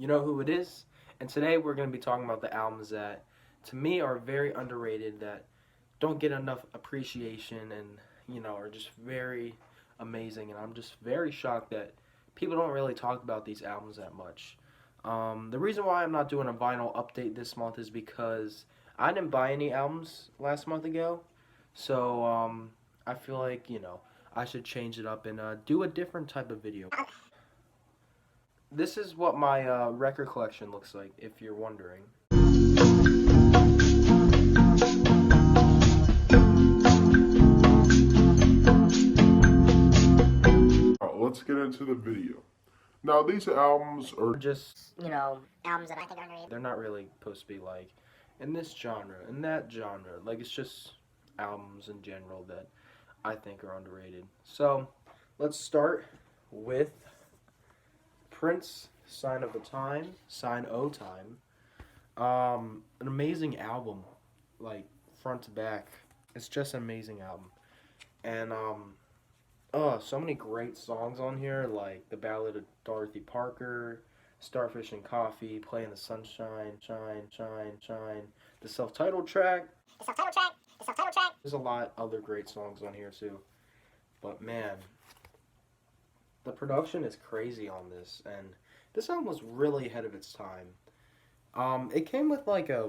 You know who it is? And today we're going to be talking about the albums that, to me, are very underrated, that don't get enough appreciation and, are just very amazing. And I'm just very shocked that people don't really talk about these albums that much. The reason why I'm not doing a vinyl update this month is because I didn't buy any albums last month ago. So I feel like, I should change it up and do a different type of video. This is what my record collection looks like, if you're wondering. Let's get into the video. Now, these albums are just, albums that I think are underrated. they're not really supposed to be like in this genre, in that genre. Like, it's just albums in general that I think are underrated. So, let's start with Prince, Sign of the Time, Sign O Time. An amazing album, like front to back. It's just an amazing album. And so many great songs on here, like the Ballad of Dorothy Parker, Starfish and Coffee, Play in the Sunshine, Shine, Shine, Shine, the self-titled track. There's a lot other great songs on here too. But man, the production is crazy on this, and this album was really ahead of its time. It came with like a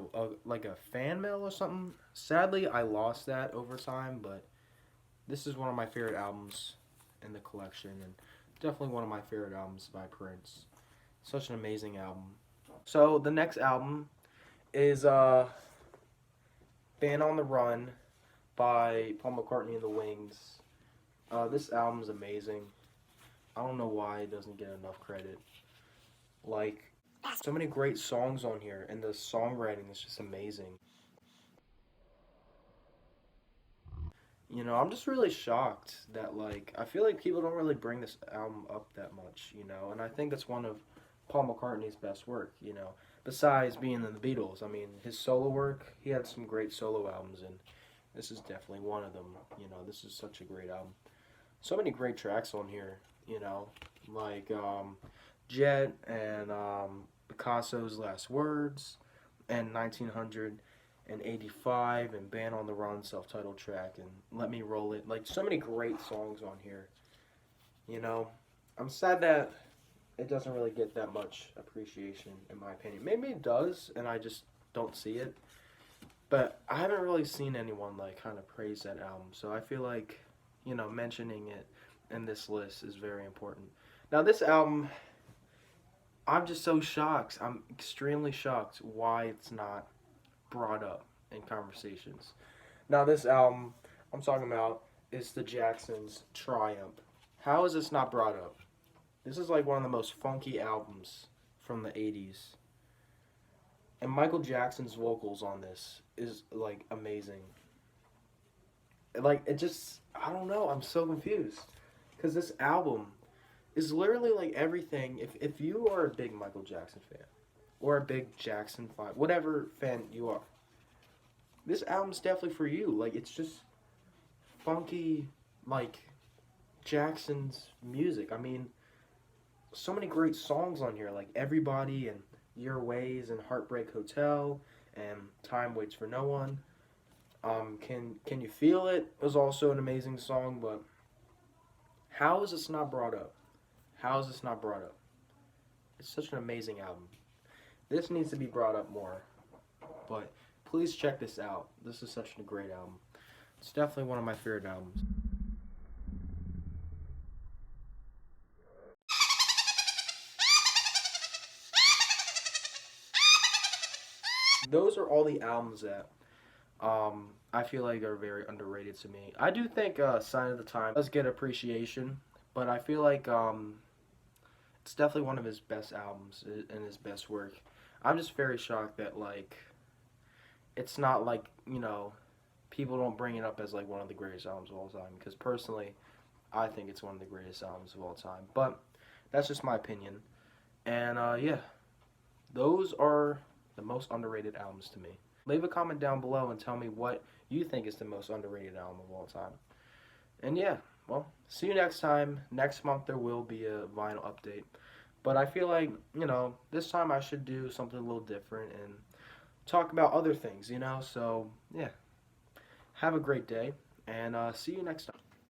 fan mail or something. Sadly, I lost that over time, but this is one of my favorite albums in the collection, and definitely one of my favorite albums by Prince. Such an amazing album. So the next album is Band on the Run by Paul McCartney and the Wings. This album is amazing. I don't know why it doesn't get enough credit. Like, so many great songs on here, and the songwriting is just amazing. I'm just really shocked that, like, I feel like people don't really bring this album up that much, and I think that's one of Paul McCartney's best work, besides being in the Beatles. I mean, his solo work, he had some great solo albums, and this is definitely one of them. This is such a great album. So many great tracks on here, like Jet and Picasso's Last Words and 1985 and Band on the Run self-titled track and Let Me Roll It. Like, so many great songs on here. I'm sad that it doesn't really get that much appreciation, in my opinion. Maybe it does, and I just don't see it. But I haven't really seen anyone, like, kind of praise that album. So I feel like, mentioning it in this list is very important. Now, this album, I'm just so shocked. I'm extremely shocked why it's not brought up in conversations. Now, this album I'm talking about is the Jacksons' Triumph. How is this not brought up? This is like one of the most funky albums from the 80s. And Michael Jackson's vocals on this is, like, amazing. Like, it just, I don't know, I'm so confused. Because this album is literally like everything. If you are a big Michael Jackson fan, or a big Jackson fan, whatever fan you are, this album's definitely for you. Like, it's just funky, like, Jackson's music. I mean, so many great songs on here, like Everybody and Your Ways and Heartbreak Hotel and Time Waits for No One. Can You Feel It was also an amazing song, but how is this not brought up? How is this not brought up? It's such an amazing album. This needs to be brought up more. But please check this out. This is such a great album. It's definitely one of my favorite albums. Those are all the albums that I feel like are very underrated to me. I do think Sign of the Time does get appreciation, but I feel like it's definitely one of his best albums and his best work. I'm just very shocked that, like, it's not like, people don't bring it up as, like, one of the greatest albums of all time. Because personally, I think it's one of the greatest albums of all time. But that's just my opinion. And yeah, those are the most underrated albums to me. Leave a comment down below and tell me what you think is the most underrated album of all time. And yeah, well, see you next time. Next month there will be a vinyl update. But I feel like, this time I should do something a little different and talk about other things, So, yeah. Have a great day, and see you next time.